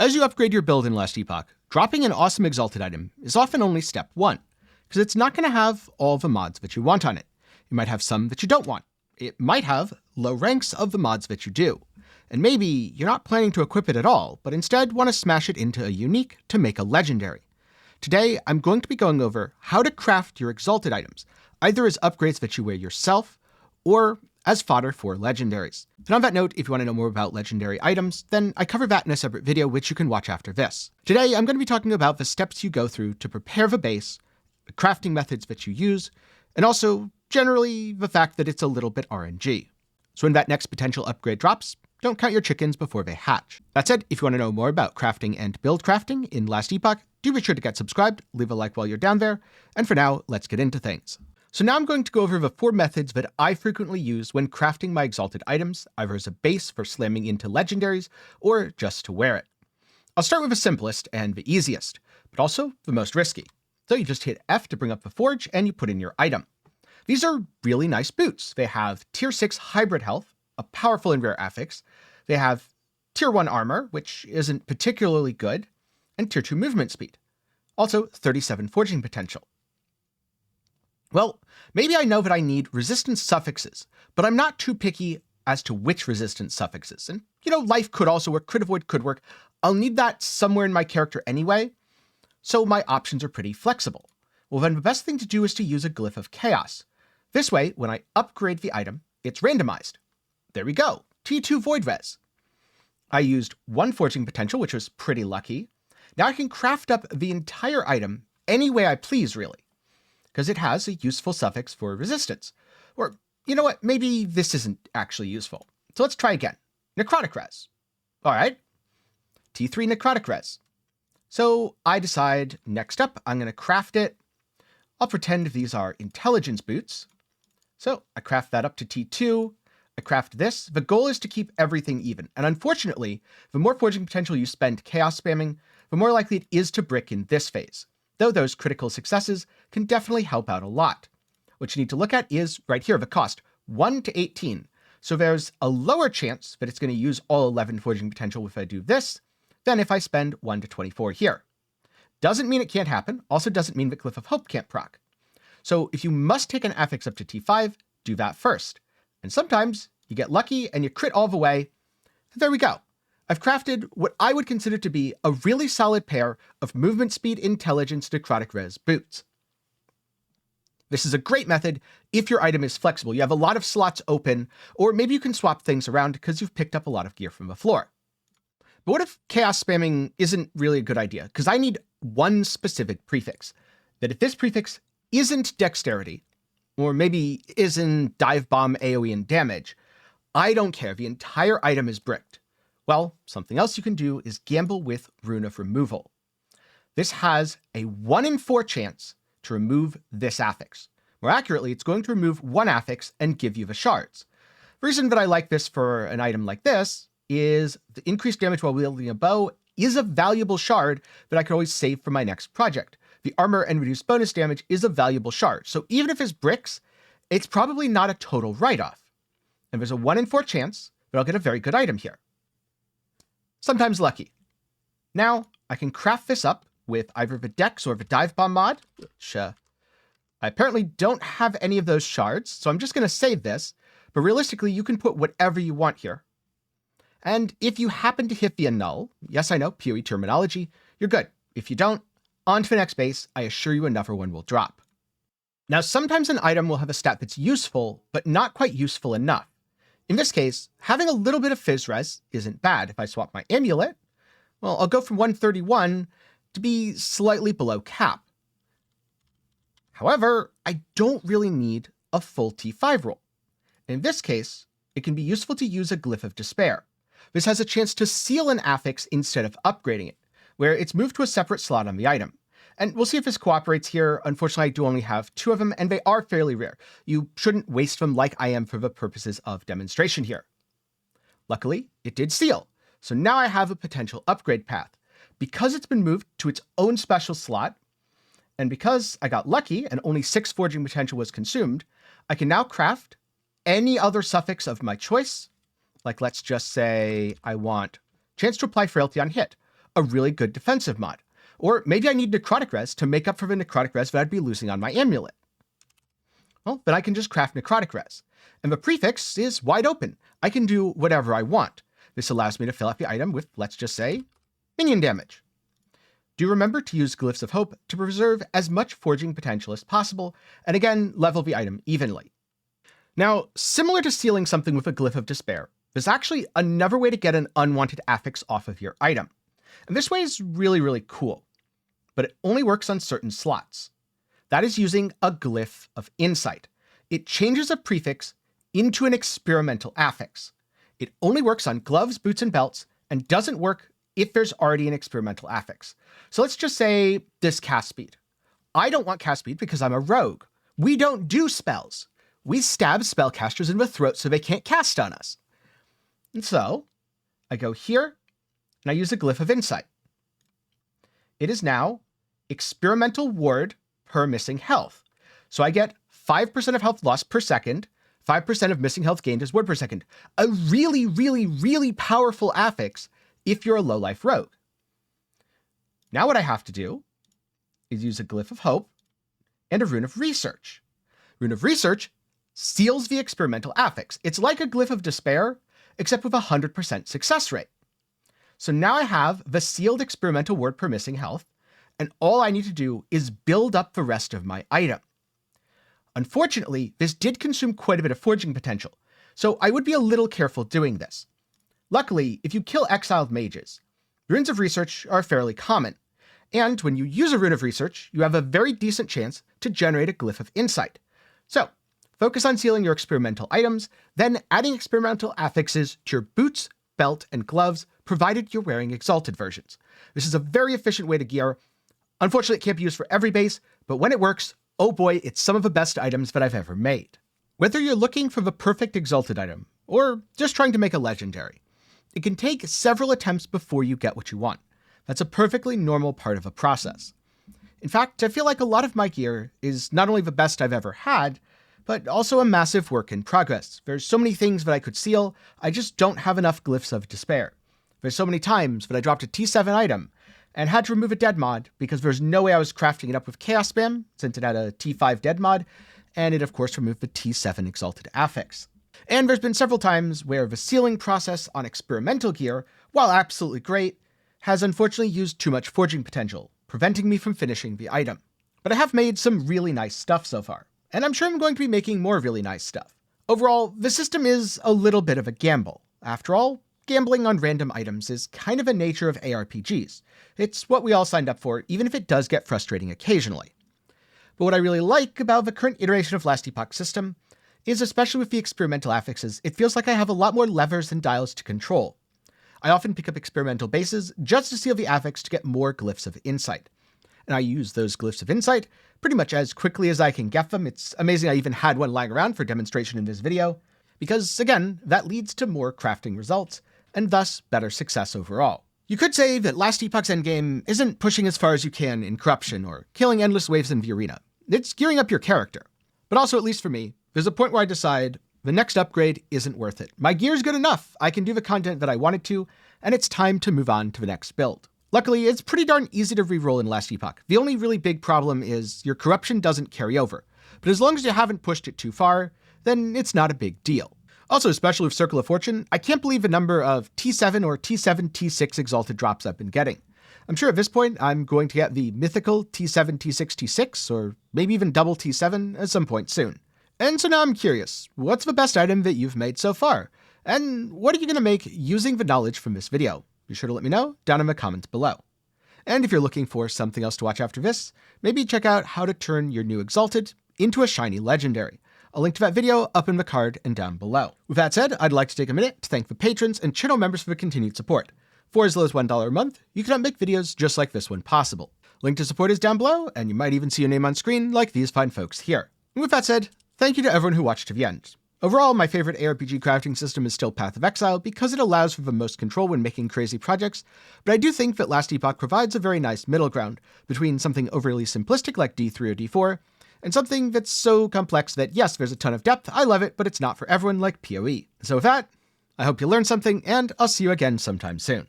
As you upgrade your build in Last Epoch, dropping an awesome Exalted item is often only step one, because it's not going to have all the mods that you want on it. It might have some that you don't want. It might have low ranks of the mods that you do. And maybe you're not planning to equip it at all, but instead want to smash it into a unique to make a legendary. Today, I'm going to be going over how to craft your Exalted items, either as upgrades that you wear yourself, or as fodder for legendaries. And on that note, if you want to know more about legendary items, then I cover that in a separate video, which you can watch after this. Today, I'm going to be talking about the steps you go through to prepare the base, the crafting methods that you use, and also, generally, the fact that it's a little bit RNG. So when that next potential upgrade drops, don't count your chickens before they hatch. That said, if you want to know more about crafting and build crafting in Last Epoch, do be sure to get subscribed, leave a like while you're down there, and for now, let's get into things. So now I'm going to go over the 4 methods that I frequently use when crafting my Exalted items, either as a base for slamming into legendaries, or just to wear it. I'll start with the simplest and the easiest, but also the most risky. So you just hit F to bring up the forge and you put in your item. These are really nice boots. They have tier 6 hybrid health, a powerful and rare affix. They have tier 1 armor, which isn't particularly good, and tier 2 movement speed. Also 37 forging potential. Well, maybe I know that I need resistance suffixes, but I'm not too picky as to which resistance suffixes. And, life could also work, crit avoid could work. I'll need that somewhere in my character anyway, so my options are pretty flexible. Well, then the best thing to do is to use a glyph of chaos. This way, when I upgrade the item, it's randomized. There we go, T2 void res. I used 1 forging potential, which was pretty lucky. Now I can craft up the entire item any way I please, really, because it has a useful suffix for resistance. Or, you know what, maybe this isn't actually useful. So let's try again. Necrotic res. All right. T3 necrotic res. So I decide next up, I'm going to craft it. I'll pretend these are intelligence boots. So I craft that up to T2. I craft this. The goal is to keep everything even. And unfortunately, the more forging potential you spend chaos spamming, the more likely it is to brick in this phase. Though those critical successes can definitely help out a lot. What you need to look at is right here, the cost, 1 to 18. So there's a lower chance that it's going to use all 11 forging potential if I do this, than if I spend 1 to 24 here. Doesn't mean it can't happen, also doesn't mean that Glyph of Hope can't proc. So if you must take an affix up to T5, do that first. And sometimes you get lucky and you crit all the way. And there we go. I've crafted what I would consider to be a really solid pair of movement speed intelligence necrotic res boots. This is a great method if your item is flexible. You have a lot of slots open, or maybe you can swap things around because you've picked up a lot of gear from the floor. But what if chaos spamming isn't really a good idea? Because I need one specific prefix. That if this prefix isn't dexterity, or maybe isn't dive bomb AoE and damage, I don't care. The entire item is bricked. Well, something else you can do is gamble with Rune of Removal. This has a 1 in 4 chance to remove this affix. More accurately, it's going to remove 1 affix and give you the shards. The reason that I like this for an item like this is the increased damage while wielding a bow is a valuable shard that I could always save for my next project. The armor and reduced bonus damage is a valuable shard. So even if it's bricks, it's probably not a total write-off. And there's a 1 in 4 chance that I'll get a very good item here. Sometimes lucky. Now I can craft this up with either the Dex or the Dive Bomb mod, which I apparently don't have any of those shards, so I'm just going to save this, but realistically you can put whatever you want here. And if you happen to hit the annul, yes I know, PoE terminology, you're good. If you don't, on to the next base, I assure you another one will drop. Now sometimes an item will have a stat that's useful, but not quite useful enough. In this case, having a little bit of Phys Res isn't bad. If I swap my amulet, well, I'll go from 131 to be slightly below cap. However, I don't really need a full T5 roll. In this case, it can be useful to use a Glyph of Despair. This has a chance to seal an affix instead of upgrading it, where it's moved to a separate slot on the item. And we'll see if this cooperates here. Unfortunately, I do only have 2 of them, and they are fairly rare. You shouldn't waste them like I am for the purposes of demonstration here. Luckily, it did seal, so now I have a potential upgrade path. Because it's been moved to its own special slot, and because I got lucky and only 6 forging potential was consumed, I can now craft any other suffix of my choice. Like let's just say I want chance to apply frailty on hit. a really good defensive mod. Or maybe I need necrotic res to make up for the necrotic res that I'd be losing on my amulet. Well, then I can just craft necrotic res. And the prefix is wide open. I can do whatever I want. This allows me to fill out the item with, let's just say, minion damage. Do remember to use Glyphs of Hope to preserve as much forging potential as possible, and again, level the item evenly. Now, similar to sealing something with a Glyph of Despair, there's actually another way to get an unwanted affix off of your item. And this way is really, really cool, but it only works on certain slots. That is using a Glyph of Insight. It changes a prefix into an experimental affix. It only works on gloves, boots, and belts, and doesn't work if there's already an experimental affix. So let's just say this cast speed. I don't want cast speed because I'm a rogue. We don't do spells. We stab spellcasters in the throat so they can't cast on us. And so I go here and I use a Glyph of Insight. It is now experimental ward per missing health. So I get 5% of health lost per second, 5% of missing health gained as ward per second. A really, really, really powerful affix if you're a low-life rogue. Now what I have to do is use a Glyph of Hope and a Rune of Research. Rune of Research seals the experimental affix. It's like a Glyph of Despair, except with a 100% success rate. So now I have the sealed experimental ward per missing health, and all I need to do is build up the rest of my item. Unfortunately, this did consume quite a bit of forging potential, so I would be a little careful doing this. Luckily, if you kill exiled mages, runes of research are fairly common, and when you use a rune of research, you have a very decent chance to generate a Glyph of Insight. So, focus on sealing your experimental items, then adding experimental affixes to your boots, belt, and gloves, provided you're wearing Exalted versions. This is a very efficient way to gear. Unfortunately, it can't be used for every base, but when it works, oh boy, it's some of the best items that I've ever made. Whether you're looking for the perfect Exalted item, or just trying to make a legendary, it can take several attempts before you get what you want. That's a perfectly normal part of a process. In fact, I feel like a lot of my gear is not only the best I've ever had, but also a massive work in progress. There's so many things that I could seal, I just don't have enough Glyphs of Despair. There's so many times that I dropped a T7 item and had to remove a dead mod because there's no way I was crafting it up with Chaos Spam since it had a T5 dead mod, and it of course removed the T7 Exalted affix. And there's been several times where the sealing process on experimental gear, while absolutely great, has unfortunately used too much forging potential, preventing me from finishing the item. But I have made some really nice stuff so far, and I'm sure I'm going to be making more really nice stuff. Overall, the system is a little bit of a gamble. After all, gambling on random items is kind of a nature of ARPGs. It's what we all signed up for, even if it does get frustrating occasionally. But what I really like about the current iteration of Last Epoch system is, especially with the experimental affixes, it feels like I have a lot more levers and dials to control. I often pick up experimental bases just to seal the affix to get more Glyphs of Insight. And I use those Glyphs of Insight pretty much as quickly as I can get them. It's amazing I even had one lying around for demonstration in this video, because again, that leads to more crafting results, and thus better success overall. You could say that Last Epoch's endgame isn't pushing as far as you can in corruption or killing endless waves in the arena. It's gearing up your character. But also, at least for me, there's a point where I decide the next upgrade isn't worth it. My gear's good enough, I can do the content that I wanted to, and it's time to move on to the next build. Luckily, it's pretty darn easy to reroll in Last Epoch. The only really big problem is your corruption doesn't carry over. But as long as you haven't pushed it too far, then it's not a big deal. Also, especially with Circle of Fortune, I can't believe the number of T7 or T7 T6 Exalted drops I've been getting. I'm sure at this point I'm going to get the mythical T7 T6 T6, or maybe even double T7 at some point soon. And so now I'm curious, what's the best item that you've made so far? And what are you going to make using the knowledge from this video? Be sure to let me know down in the comments below. And if you're looking for something else to watch after this, maybe check out how to turn your new Exalted into a shiny legendary. I'll link to that video up in the card and down below. With that said, I'd like to take a minute to thank the patrons and channel members for the continued support. For as low as $1 a month, you can help make videos just like this one possible. Link to support is down below, and you might even see your name on screen like these fine folks here. And with that said, thank you to everyone who watched to the end. Overall, my favorite ARPG crafting system is still Path of Exile because it allows for the most control when making crazy projects, but I do think that Last Epoch provides a very nice middle ground between something overly simplistic like D3 or D4, and something that's so complex that yes, there's a ton of depth, I love it, but it's not for everyone like PoE. So with that, I hope you learned something, and I'll see you again sometime soon.